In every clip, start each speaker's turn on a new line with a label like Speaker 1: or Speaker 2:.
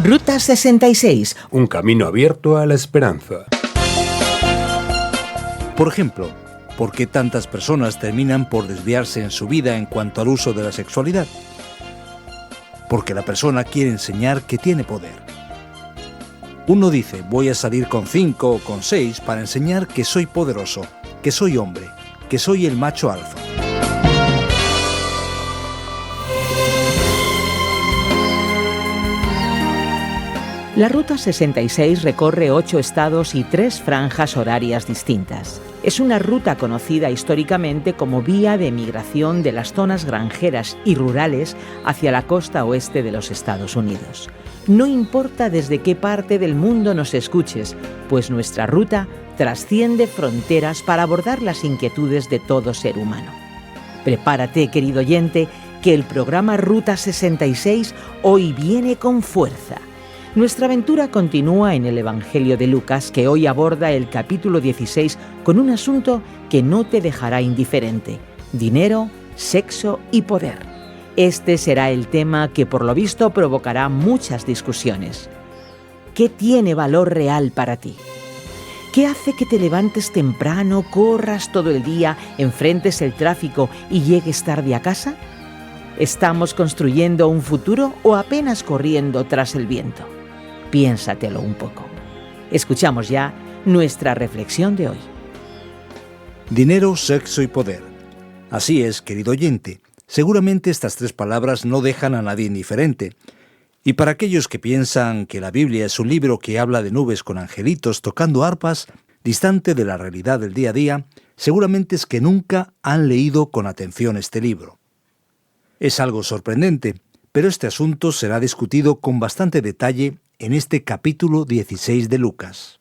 Speaker 1: Ruta 66.
Speaker 2: Un camino abierto a la esperanza.
Speaker 3: Por ejemplo, ¿por qué tantas personas terminan por desviarse en su vida en cuanto al uso de la sexualidad? Porque la persona quiere enseñar que tiene poder. Uno dice, voy a salir con 5 o con 6 para enseñar que soy poderoso, que soy hombre, que soy el macho alfa.
Speaker 1: La Ruta 66 recorre 8 estados y 3 franjas horarias distintas. Es una ruta conocida históricamente como vía de migración de las zonas granjeras y rurales hacia la costa oeste de los Estados Unidos. No importa desde qué parte del mundo nos escuches, pues nuestra ruta trasciende fronteras para abordar las inquietudes de todo ser humano. Prepárate, querido oyente, que el programa Ruta 66 hoy viene con fuerza. Nuestra aventura continúa en el Evangelio de Lucas, que hoy aborda el capítulo 16 con un asunto que no te dejará indiferente: dinero, sexo y poder. Este será el tema que por lo visto provocará muchas discusiones. ¿Qué tiene valor real para ti? ¿Qué hace que te levantes temprano, corras todo el día, enfrentes el tráfico y llegues tarde a casa? ¿Estamos construyendo un futuro o apenas corriendo tras el viento? Piénsatelo un poco. Escuchamos ya nuestra reflexión de hoy.
Speaker 3: Dinero, sexo y poder. Así es, querido oyente. Seguramente estas 3 palabras no dejan a nadie indiferente. Y para aquellos que piensan que la Biblia es un libro que habla de nubes con angelitos tocando arpas, distante de la realidad del día a día, seguramente es que nunca han leído con atención este libro. Es algo sorprendente, pero este asunto será discutido con bastante detalle en este capítulo 16 de Lucas.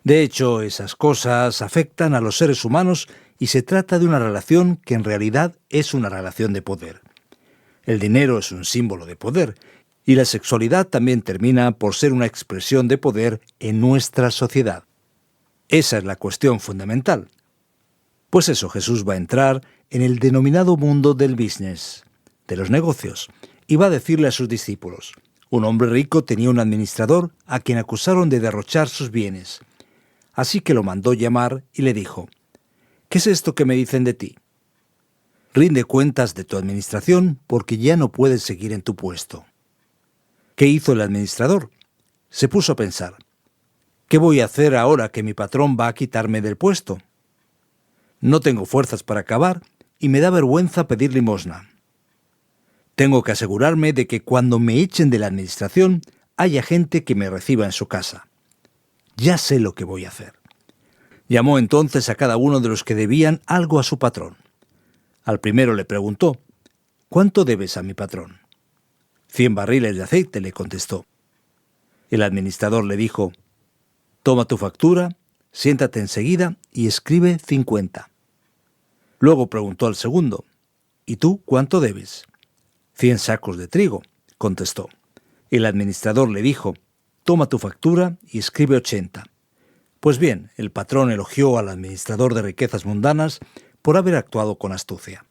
Speaker 3: De hecho, esas cosas afectan a los seres humanos y se trata de una relación que en realidad es una relación de poder. El dinero es un símbolo de poder y la sexualidad también termina por ser una expresión de poder en nuestra sociedad. Esa es la cuestión fundamental. Pues eso, Jesús va a entrar en el denominado mundo del business, de los negocios, y va a decirle a sus discípulos: un hombre rico tenía un administrador a quien acusaron de derrochar sus bienes. Así que lo mandó llamar y le dijo: ¿qué es esto que me dicen de ti? Rinde cuentas de tu administración porque ya no puedes seguir en tu puesto. ¿Qué hizo el administrador? Se puso a pensar: ¿qué voy a hacer ahora que mi patrón va a quitarme del puesto? No tengo fuerzas para acabar y me da vergüenza pedir limosna. Tengo que asegurarme de que cuando me echen de la administración haya gente que me reciba en su casa. Ya sé lo que voy a hacer. Llamó entonces a cada uno de los que debían algo a su patrón. Al primero le preguntó: ¿cuánto debes a mi patrón? 100 barriles de aceite, le contestó. El administrador le dijo: toma tu factura, siéntate enseguida y escribe 50. Luego preguntó al segundo: ¿y tú cuánto debes? 100 sacos de trigo, contestó. El administrador le dijo: toma tu factura y escribe 80. Pues bien, el patrón elogió al administrador de riquezas mundanas por haber actuado con astucia.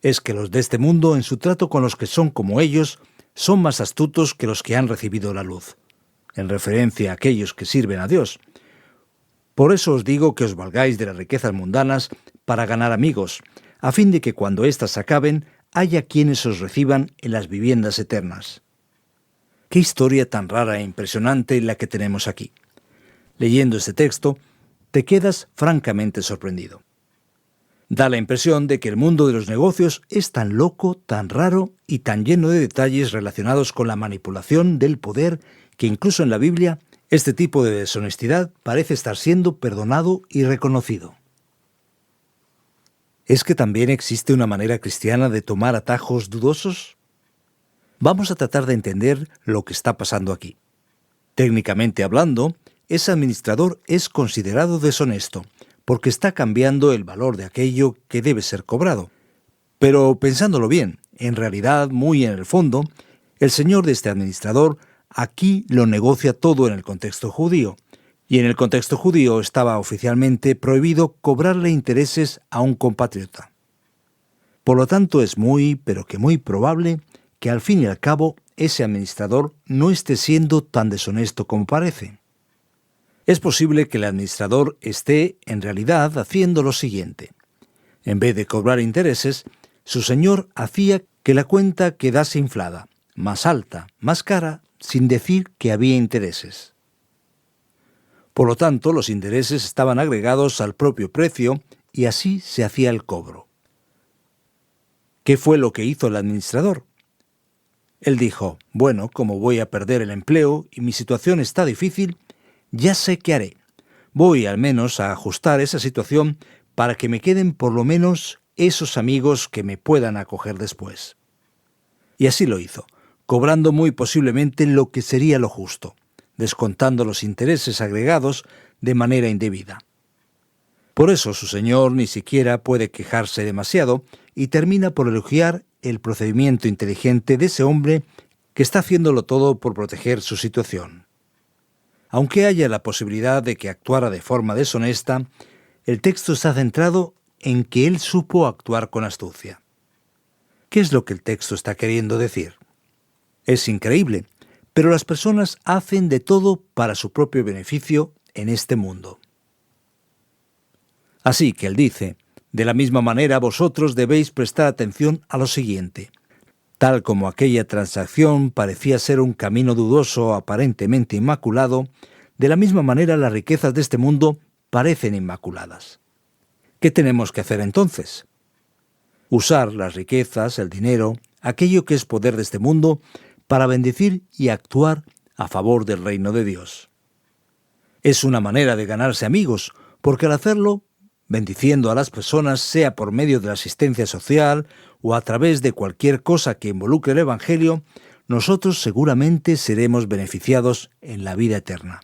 Speaker 3: Es que los de este mundo, en su trato con los que son como ellos, son más astutos que los que han recibido la luz, en referencia a aquellos que sirven a Dios. Por eso os digo que os valgáis de las riquezas mundanas para ganar amigos, a fin de que cuando éstas acaben, haya quienes os reciban en las viviendas eternas. Qué historia tan rara e impresionante la que tenemos aquí. Leyendo este texto, te quedas francamente sorprendido. Da la impresión de que el mundo de los negocios es tan loco, tan raro y tan lleno de detalles relacionados con la manipulación del poder que incluso en la Biblia este tipo de deshonestidad parece estar siendo perdonado y reconocido. ¿Es que también existe una manera cristiana de tomar atajos dudosos? Vamos a tratar de entender lo que está pasando aquí. Técnicamente hablando, ese administrador es considerado deshonesto, porque está cambiando el valor de aquello que debe ser cobrado. Pero pensándolo bien, en realidad, muy en el fondo, el señor de este administrador aquí lo negocia todo en el contexto judío, y en el contexto judío estaba oficialmente prohibido cobrarle intereses a un compatriota. Por lo tanto, es muy, pero que muy probable que al fin y al cabo ese administrador no esté siendo tan deshonesto como parece. Es posible que el administrador esté, en realidad, haciendo lo siguiente. En vez de cobrar intereses, su señor hacía que la cuenta quedase inflada, más alta, más cara, sin decir que había intereses. Por lo tanto, los intereses estaban agregados al propio precio y así se hacía el cobro. ¿Qué fue lo que hizo el administrador? Él dijo: bueno, como voy a perder el empleo y mi situación está difícil, ya sé qué haré. Voy al menos a ajustar esa situación para que me queden por lo menos esos amigos que me puedan acoger después. Y así lo hizo, cobrando muy posiblemente lo que sería lo justo, descontando los intereses agregados de manera indebida. Por eso su señor ni siquiera puede quejarse demasiado y termina por elogiar el procedimiento inteligente de ese hombre que está haciéndolo todo por proteger su situación. Aunque haya la posibilidad de que actuara de forma deshonesta, el texto está centrado en que él supo actuar con astucia. ¿Qué es lo que el texto está queriendo decir? Es increíble, pero las personas hacen de todo para su propio beneficio en este mundo. Así que él dice: de la misma manera vosotros debéis prestar atención a lo siguiente. Tal como aquella transacción parecía ser un camino dudoso, aparentemente inmaculado, de la misma manera las riquezas de este mundo parecen inmaculadas. ¿Qué tenemos que hacer entonces? Usar las riquezas, el dinero, aquello que es poder de este mundo, para bendecir y actuar a favor del reino de Dios. Es una manera de ganarse amigos, porque al hacerlo, bendiciendo a las personas, sea por medio de la asistencia social o a través de cualquier cosa que involucre el Evangelio, nosotros seguramente seremos beneficiados en la vida eterna.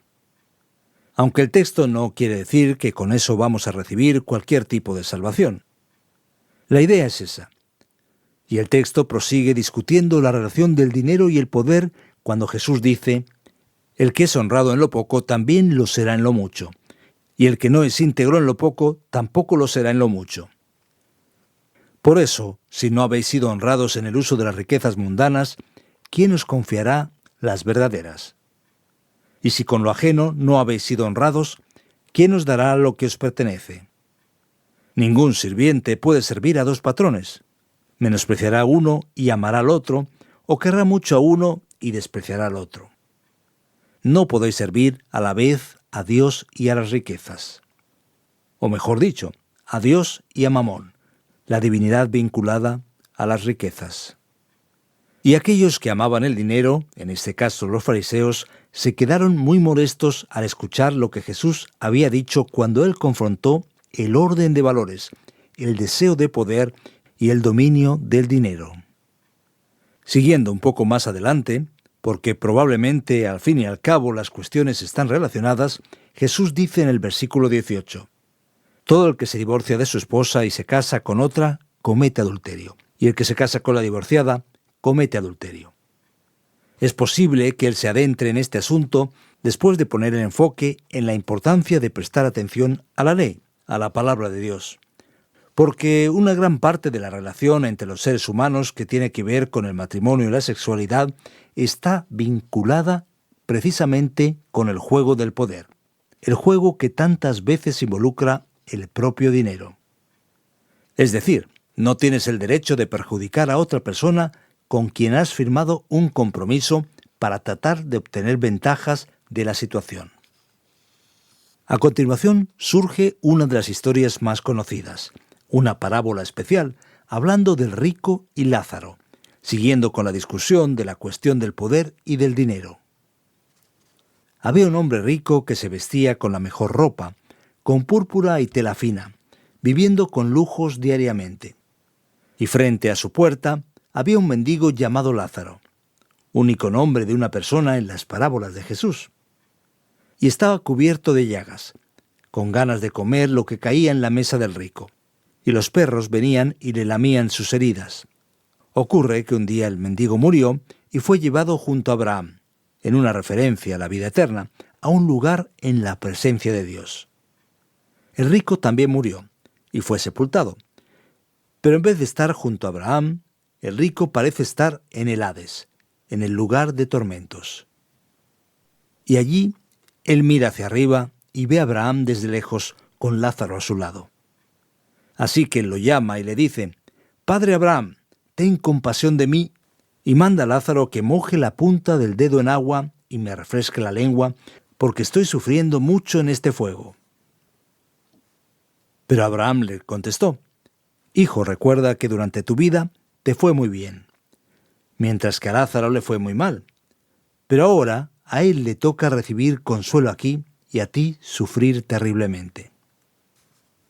Speaker 3: Aunque el texto no quiere decir que con eso vamos a recibir cualquier tipo de salvación. La idea es esa. Y el texto prosigue discutiendo la relación del dinero y el poder cuando Jesús dice: el que es honrado en lo poco también lo será en lo mucho, y el que no es íntegro en lo poco tampoco lo será en lo mucho. Por eso, si no habéis sido honrados en el uso de las riquezas mundanas, ¿quién os confiará las verdaderas? Y si con lo ajeno no habéis sido honrados, ¿quién os dará lo que os pertenece? Ningún sirviente puede servir a dos patrones. Menospreciará a uno y amará al otro, o querrá mucho a uno y despreciará al otro. No podéis servir a la vez a Dios y a las riquezas. O mejor dicho, a Dios y a Mamón, la divinidad vinculada a las riquezas. Y aquellos que amaban el dinero, en este caso los fariseos, se quedaron muy molestos al escuchar lo que Jesús había dicho cuando él confrontó el orden de valores, el deseo de poder y el dominio del dinero. Siguiendo un poco más adelante, porque probablemente al fin y al cabo las cuestiones están relacionadas, Jesús dice en el versículo 18: todo el que se divorcia de su esposa y se casa con otra, comete adulterio, y el que se casa con la divorciada, comete adulterio. Es posible que él se adentre en este asunto después de poner el enfoque en la importancia de prestar atención a la ley, a la palabra de Dios. Porque una gran parte de la relación entre los seres humanos que tiene que ver con el matrimonio y la sexualidad está vinculada precisamente con el juego del poder, el juego que tantas veces involucra el propio dinero. Es decir, no tienes el derecho de perjudicar a otra persona con quien has firmado un compromiso para tratar de obtener ventajas de la situación. A continuación surge una de las historias más conocidas, una parábola especial, hablando del rico y Lázaro, siguiendo con la discusión de la cuestión del poder y del dinero. Había un hombre rico que se vestía con la mejor ropa, con púrpura y tela fina, viviendo con lujos diariamente. Y frente a su puerta había un mendigo llamado Lázaro, único nombre de una persona en las parábolas de Jesús. Y estaba cubierto de llagas, con ganas de comer lo que caía en la mesa del rico. Y los perros venían y le lamían sus heridas. Ocurre que un día el mendigo murió y fue llevado junto a Abraham, en una referencia a la vida eterna, a un lugar en la presencia de Dios. El rico también murió y fue sepultado. Pero en vez de estar junto a Abraham, el rico parece estar en el Hades, en el lugar de tormentos. Y allí él mira hacia arriba y ve a Abraham desde lejos con Lázaro a su lado. Así que él lo llama y le dice: «Padre Abraham, ten compasión de mí y manda a Lázaro que moje la punta del dedo en agua y me refresque la lengua, porque estoy sufriendo mucho en este fuego». Pero Abraham le contestó: «Hijo, recuerda que durante tu vida te fue muy bien, mientras que a Lázaro le fue muy mal. Pero ahora a él le toca recibir consuelo aquí y a ti sufrir terriblemente».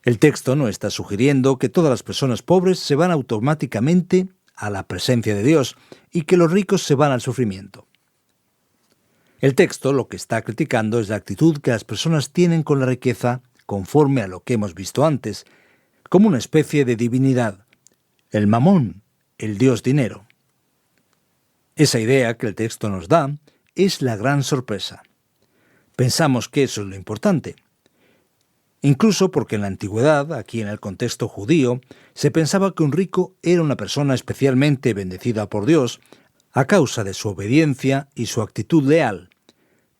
Speaker 3: El texto no está sugiriendo que todas las personas pobres se van automáticamente a la presencia de Dios y que los ricos se van al sufrimiento. El texto lo que está criticando es la actitud que las personas tienen con la riqueza, conforme a lo que hemos visto antes, como una especie de divinidad, el mamón, el dios dinero. Esa idea que el texto nos da es la gran sorpresa. Pensamos que eso es lo importante. Incluso porque en la antigüedad, aquí en el contexto judío, se pensaba que un rico era una persona especialmente bendecida por Dios a causa de su obediencia y su actitud leal.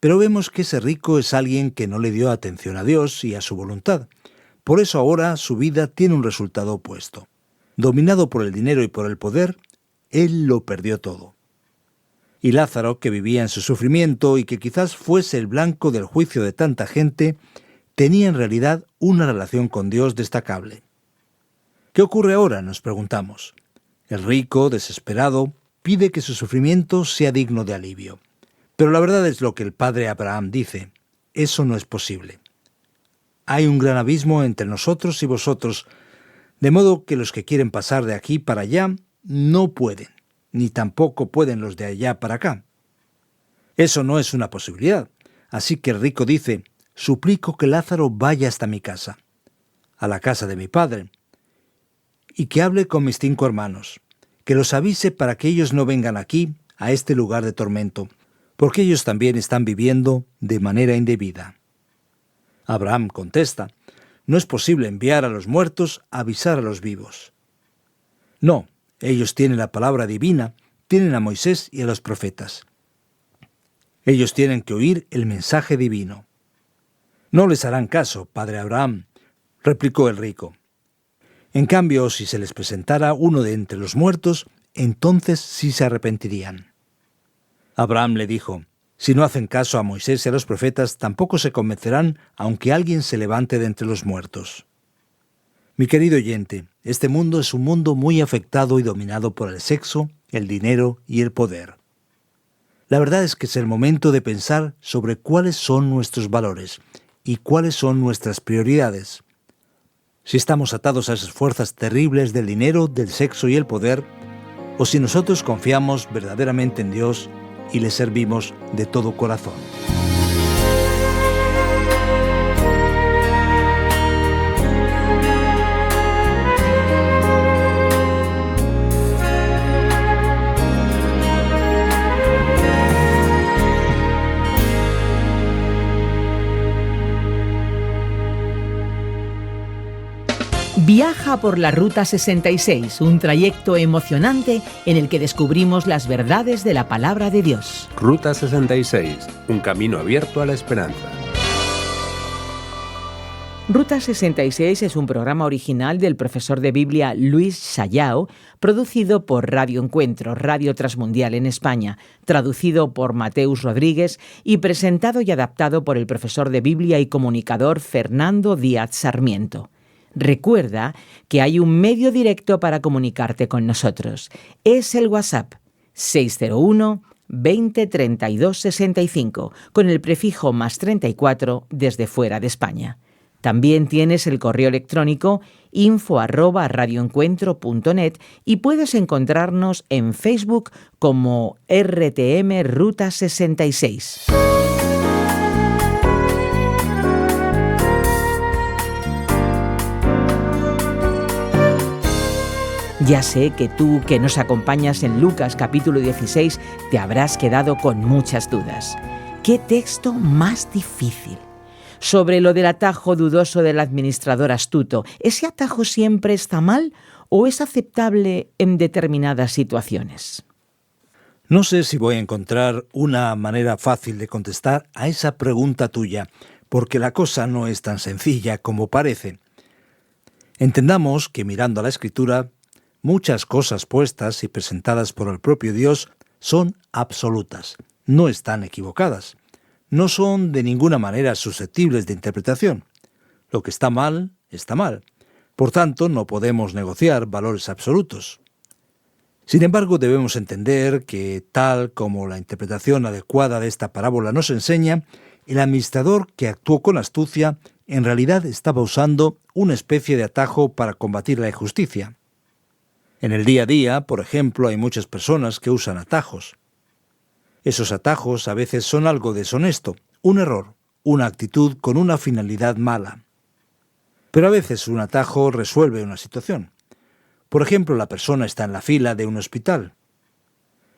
Speaker 3: Pero vemos que ese rico es alguien que no le dio atención a Dios y a su voluntad. Por eso ahora su vida tiene un resultado opuesto. Dominado por el dinero y por el poder, él lo perdió todo. Y Lázaro, que vivía en su sufrimiento y que quizás fuese el blanco del juicio de tanta gente, tenía en realidad una relación con Dios destacable. ¿Qué ocurre ahora?, nos preguntamos. El rico, desesperado, pide que su sufrimiento sea digno de alivio. Pero la verdad es lo que el padre Abraham dice: eso no es posible. Hay un gran abismo entre nosotros y vosotros, de modo que los que quieren pasar de aquí para allá no pueden, ni tampoco pueden los de allá para acá. Eso no es una posibilidad. Así que el rico dice: suplico que Lázaro vaya hasta mi casa, a la casa de mi padre, y que hable con mis 5 hermanos, que los avise para que ellos no vengan aquí, a este lugar de tormento, porque ellos también están viviendo de manera indebida. Abraham contesta: no es posible enviar a los muertos a avisar a los vivos. No, ellos tienen la palabra divina, tienen a Moisés y a los profetas. Ellos tienen que oír el mensaje divino. No les harán caso, padre Abraham, replicó el rico. En cambio, si se les presentara uno de entre los muertos, entonces sí se arrepentirían. Abraham le dijo: si no hacen caso a Moisés y a los profetas, tampoco se convencerán aunque alguien se levante de entre los muertos. Mi querido oyente, este mundo es un mundo muy afectado y dominado por el sexo, el dinero y el poder. La verdad es que es el momento de pensar sobre cuáles son nuestros valores y cuáles son nuestras prioridades. Si estamos atados a esas fuerzas terribles del dinero, del sexo y el poder, o si nosotros confiamos verdaderamente en Dios y le servimos de todo corazón.
Speaker 1: Viaja por la Ruta 66, un trayecto emocionante en el que descubrimos las verdades de la palabra de Dios.
Speaker 2: Ruta 66, un camino abierto a la esperanza.
Speaker 1: Ruta 66 es un programa original del profesor de Biblia Luis Sayao, producido por Radio Encuentro, Radio Transmundial en España, traducido por Mateus Rodríguez y presentado y adaptado por el profesor de Biblia y comunicador Fernando Díaz Sarmiento. Recuerda que hay un medio directo para comunicarte con nosotros. Es el WhatsApp 601 20 32 65 con el prefijo +34 desde fuera de España. También tienes el correo electrónico info@radioencuentro.net y puedes encontrarnos en Facebook como RTM Ruta 66. Ya sé que tú, que nos acompañas en Lucas capítulo 16, te habrás quedado con muchas dudas. ¿Qué texto más difícil? Sobre lo del atajo dudoso del administrador astuto, ¿ese atajo siempre está mal o es aceptable en determinadas situaciones?
Speaker 3: No sé si voy a encontrar una manera fácil de contestar a esa pregunta tuya, porque la cosa no es tan sencilla como parece. Entendamos que mirando a la Escritura, muchas cosas puestas y presentadas por el propio Dios son absolutas, no están equivocadas, no son de ninguna manera susceptibles de interpretación. Lo que está mal, está mal. Por tanto, no podemos negociar valores absolutos. Sin embargo, debemos entender que, tal como la interpretación adecuada de esta parábola nos enseña, el administrador que actuó con astucia en realidad estaba usando una especie de atajo para combatir la injusticia. En el día a día, por ejemplo, hay muchas personas que usan atajos. Esos atajos a veces son algo deshonesto, un error, una actitud con una finalidad mala. Pero a veces un atajo resuelve una situación. Por ejemplo, la persona está en la fila de un hospital.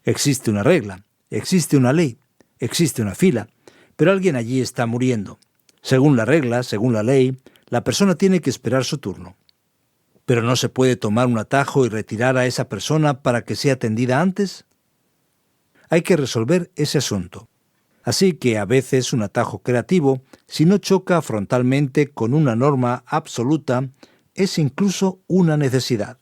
Speaker 3: Existe una regla, existe una ley, existe una fila, pero alguien allí está muriendo. Según la regla, según la ley, la persona tiene que esperar su turno. Pero no se puede tomar un atajo y retirar a esa persona para que sea atendida antes. Hay que resolver ese asunto. Así que a veces un atajo creativo, si no choca frontalmente con una norma absoluta, es incluso una necesidad.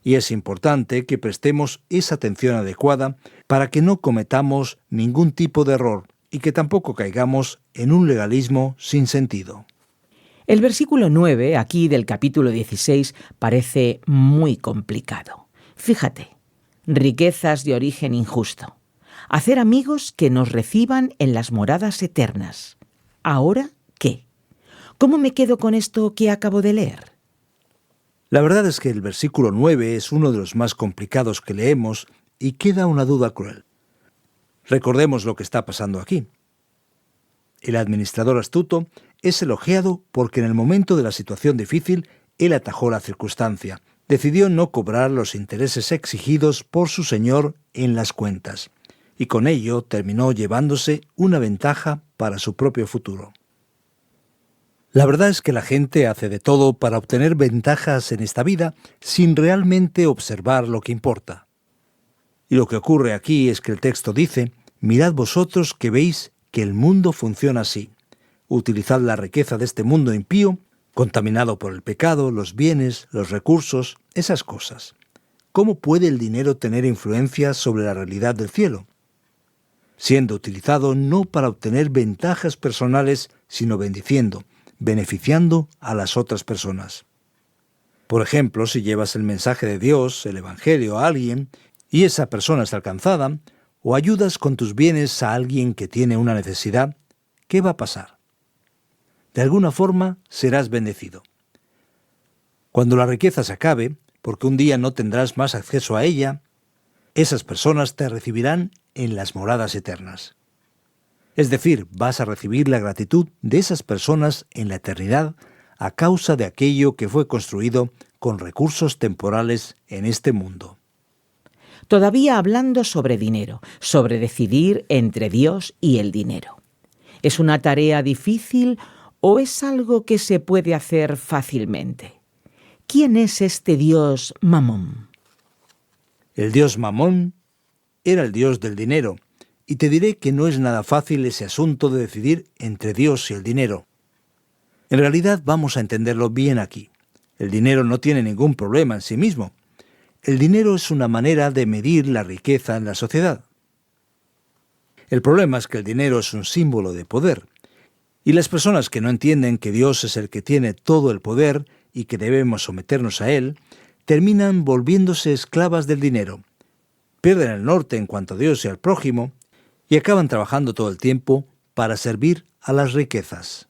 Speaker 3: Y es importante que prestemos esa atención adecuada para que no cometamos ningún tipo de error y que tampoco caigamos en un legalismo sin sentido.
Speaker 1: El versículo 9, aquí del capítulo 16, parece muy complicado. Fíjate, riquezas de origen injusto. Hacer amigos que nos reciban en las moradas eternas. ¿Ahora qué? ¿Cómo me quedo con esto que acabo de leer?
Speaker 3: La verdad es que el versículo 9 es uno de los más complicados que leemos y queda una duda cruel. Recordemos lo que está pasando aquí. El administrador astuto es elogiado porque en el momento de la situación difícil él atajó la circunstancia, decidió no cobrar los intereses exigidos por su señor en las cuentas, y con ello terminó llevándose una ventaja para su propio futuro. La verdad es que la gente hace de todo para obtener ventajas en esta vida sin realmente observar lo que importa. Y lo que ocurre aquí es que el texto dice: mirad vosotros que veis que el mundo funciona así. Utilizad la riqueza de este mundo impío, contaminado por el pecado, los bienes, los recursos, esas cosas. ¿Cómo puede el dinero tener influencia sobre la realidad del cielo? Siendo utilizado no para obtener ventajas personales, sino bendiciendo, beneficiando a las otras personas. Por ejemplo, si llevas el mensaje de Dios, el Evangelio, a alguien, y esa persona es alcanzada, o ayudas con tus bienes a alguien que tiene una necesidad, ¿qué va a pasar? De alguna forma serás bendecido. Cuando la riqueza se acabe, porque un día no tendrás más acceso a ella, esas personas te recibirán en las moradas eternas. Es decir, vas a recibir la gratitud de esas personas en la eternidad a causa de aquello que fue construido con recursos temporales en este mundo.
Speaker 1: Todavía hablando sobre dinero, sobre decidir entre Dios y el dinero. ¿Es una tarea difícil o es algo que se puede hacer fácilmente? ¿Quién es este dios Mamón?
Speaker 3: El dios Mamón era el dios del dinero, y te diré que no es nada fácil ese asunto de decidir entre Dios y el dinero. En realidad vamos a entenderlo bien aquí. El dinero no tiene ningún problema en sí mismo. El dinero es una manera de medir la riqueza en la sociedad. El problema es que el dinero es un símbolo de poder, y las personas que no entienden que Dios es el que tiene todo el poder y que debemos someternos a Él, terminan volviéndose esclavas del dinero, pierden el norte en cuanto a Dios y al prójimo, y acaban trabajando todo el tiempo para servir a las riquezas.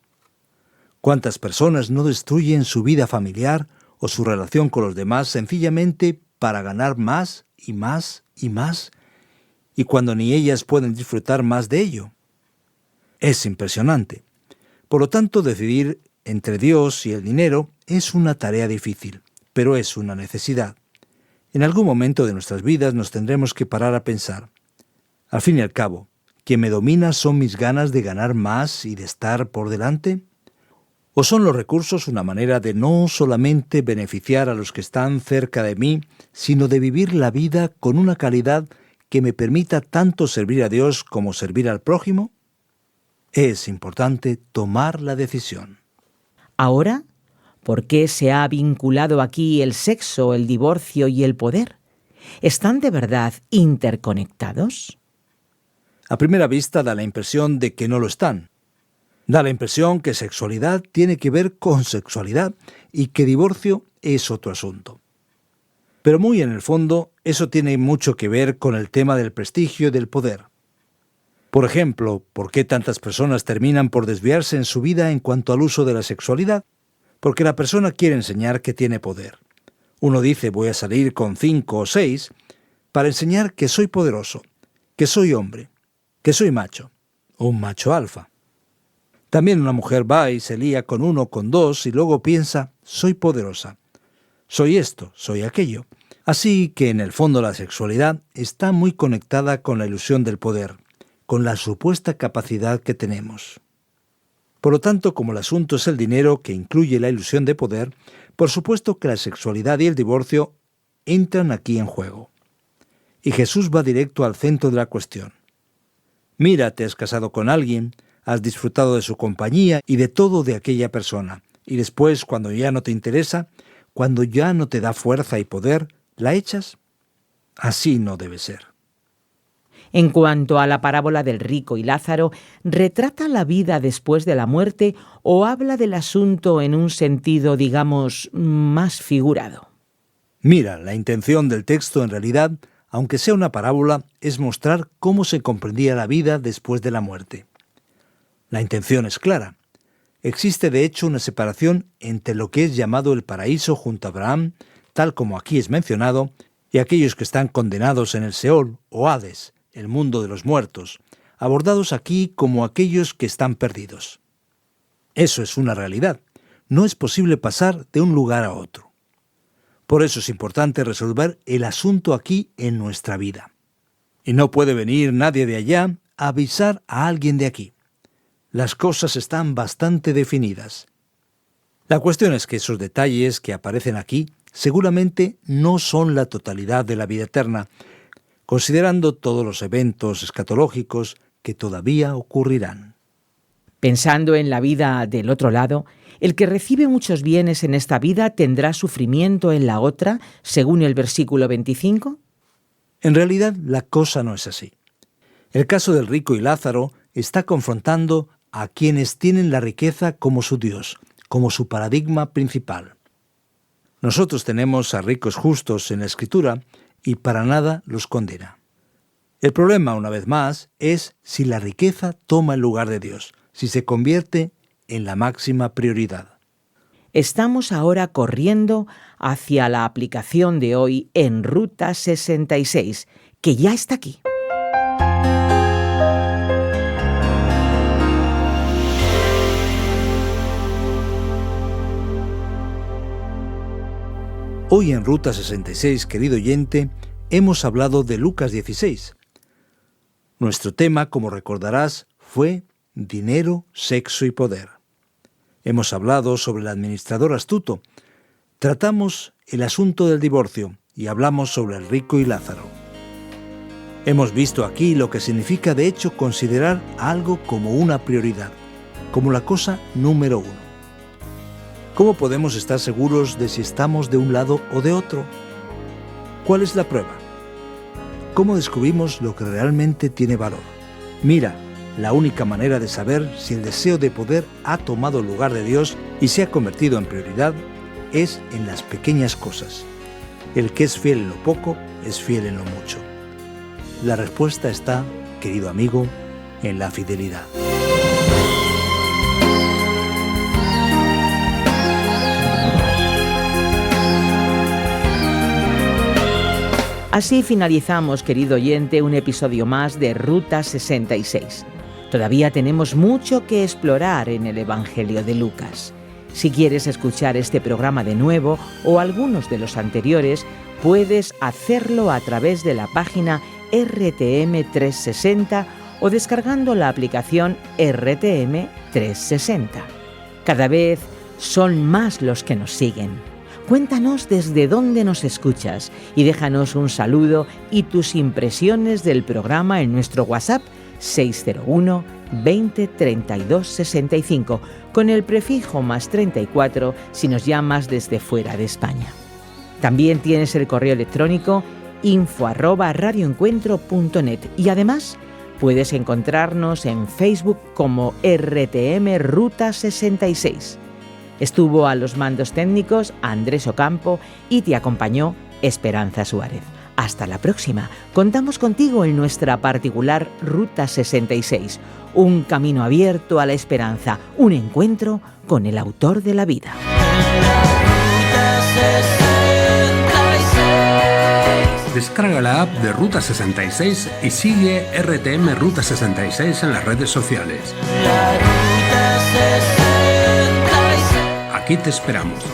Speaker 3: ¿Cuántas personas no destruyen su vida familiar o su relación con los demás sencillamente para ganar más y más y más, y cuando ni ellas pueden disfrutar más de ello? Es impresionante. Por lo tanto, decidir entre Dios y el dinero es una tarea difícil, pero es una necesidad. En algún momento de nuestras vidas nos tendremos que parar a pensar. Al fin y al cabo, ¿quien me domina son mis ganas de ganar más y de estar por delante? ¿O son los recursos una manera de no solamente beneficiar a los que están cerca de mí, sino de vivir la vida con una calidad que me permita tanto servir a Dios como servir al prójimo? Es importante tomar la decisión.
Speaker 1: Ahora, ¿por qué se ha vinculado aquí el sexo, el divorcio y el poder? ¿Están de verdad interconectados?
Speaker 3: A primera vista da la impresión de que no lo están. Da la impresión que sexualidad tiene que ver con sexualidad y que divorcio es otro asunto. Pero muy en el fondo, eso tiene mucho que ver con el tema del prestigio y del poder. Por ejemplo, ¿por qué tantas personas terminan por desviarse en su vida en cuanto al uso de la sexualidad? Porque la persona quiere enseñar que tiene poder. Uno dice, voy a salir con 5 o 6 para enseñar que soy poderoso, que soy hombre, que soy macho, un macho alfa. También una mujer va y se lía con 1, con 2 y luego piensa, soy poderosa, soy esto, soy aquello. Así que en el fondo la sexualidad está muy conectada con la ilusión del poder, con la supuesta capacidad que tenemos. Por lo tanto, como el asunto es el dinero que incluye la ilusión de poder, por supuesto que la sexualidad y el divorcio entran aquí en juego. Y Jesús va directo al centro de la cuestión. Mira, te has casado con alguien, has disfrutado de su compañía y de todo de aquella persona, y después, cuando ya no te interesa, cuando ya no te da fuerza y poder, ¿la echas? Así no debe ser.
Speaker 1: En cuanto a la parábola del rico y Lázaro, ¿retrata la vida después de la muerte o habla del asunto en un sentido, digamos, más figurado?
Speaker 3: Mira, la intención del texto en realidad, aunque sea una parábola, es mostrar cómo se comprendía la vida después de la muerte. La intención es clara. Existe de hecho una separación entre lo que es llamado el paraíso junto a Abraham, tal como aquí es mencionado, y aquellos que están condenados en el Seol o Hades, el mundo de los muertos, abordados aquí como aquellos que están perdidos. Eso es una realidad. No es posible pasar de un lugar a otro. Por eso es importante resolver el asunto aquí en nuestra vida. Y no puede venir nadie de allá a avisar a alguien de aquí. Las cosas están bastante definidas. La cuestión es que esos detalles que aparecen aquí seguramente no son la totalidad de la vida eterna, considerando todos los eventos escatológicos que todavía ocurrirán.
Speaker 1: Pensando en la vida del otro lado, el que recibe muchos bienes en esta vida tendrá sufrimiento en la otra, según el versículo 25.
Speaker 3: En realidad, la cosa no es así. El caso del rico y Lázaro está confrontando a quienes tienen la riqueza como su Dios, como su paradigma principal. Nosotros tenemos a ricos justos en la Escritura y para nada los condena. El problema, una vez más, es si la riqueza toma el lugar de Dios, si se convierte en la máxima prioridad.
Speaker 1: Estamos ahora corriendo hacia la aplicación de hoy en Ruta 66, que ya está aquí.
Speaker 3: Hoy en Ruta 66, querido oyente, hemos hablado de Lucas 16. Nuestro tema, como recordarás, fue dinero, sexo y poder. Hemos hablado sobre el administrador astuto, tratamos el asunto del divorcio y hablamos sobre el rico y Lázaro. Hemos visto aquí lo que significa de hecho considerar algo como una prioridad, como la cosa número uno. ¿Cómo podemos estar seguros de si estamos de un lado o de otro? ¿Cuál es la prueba? ¿Cómo descubrimos lo que realmente tiene valor? Mira, la única manera de saber si el deseo de poder ha tomado el lugar de Dios y se ha convertido en prioridad es en las pequeñas cosas. El que es fiel en lo poco es fiel en lo mucho. La respuesta está, querido amigo, en la fidelidad.
Speaker 1: Así finalizamos, querido oyente, un episodio más de Ruta 66. Todavía tenemos mucho que explorar en el Evangelio de Lucas. Si quieres escuchar este programa de nuevo o algunos de los anteriores, puedes hacerlo a través de la página RTM 360 o descargando la aplicación RTM 360. Cada vez son más los que nos siguen. Cuéntanos desde dónde nos escuchas y déjanos un saludo y tus impresiones del programa en nuestro WhatsApp 601 20 32 65 con el prefijo +34 si nos llamas desde fuera de España. También tienes el correo electrónico info@radioencuentro.net y además puedes encontrarnos en Facebook como RTM Ruta 66. Estuvo a los mandos técnicos Andrés Ocampo y te acompañó Esperanza Suárez. Hasta la próxima. Contamos contigo en nuestra particular Ruta 66, un camino abierto a la esperanza, un encuentro con el autor de la vida.
Speaker 2: Descarga la app de Ruta 66 y sigue RTM Ruta 66 en las redes sociales. Aquí te esperamos.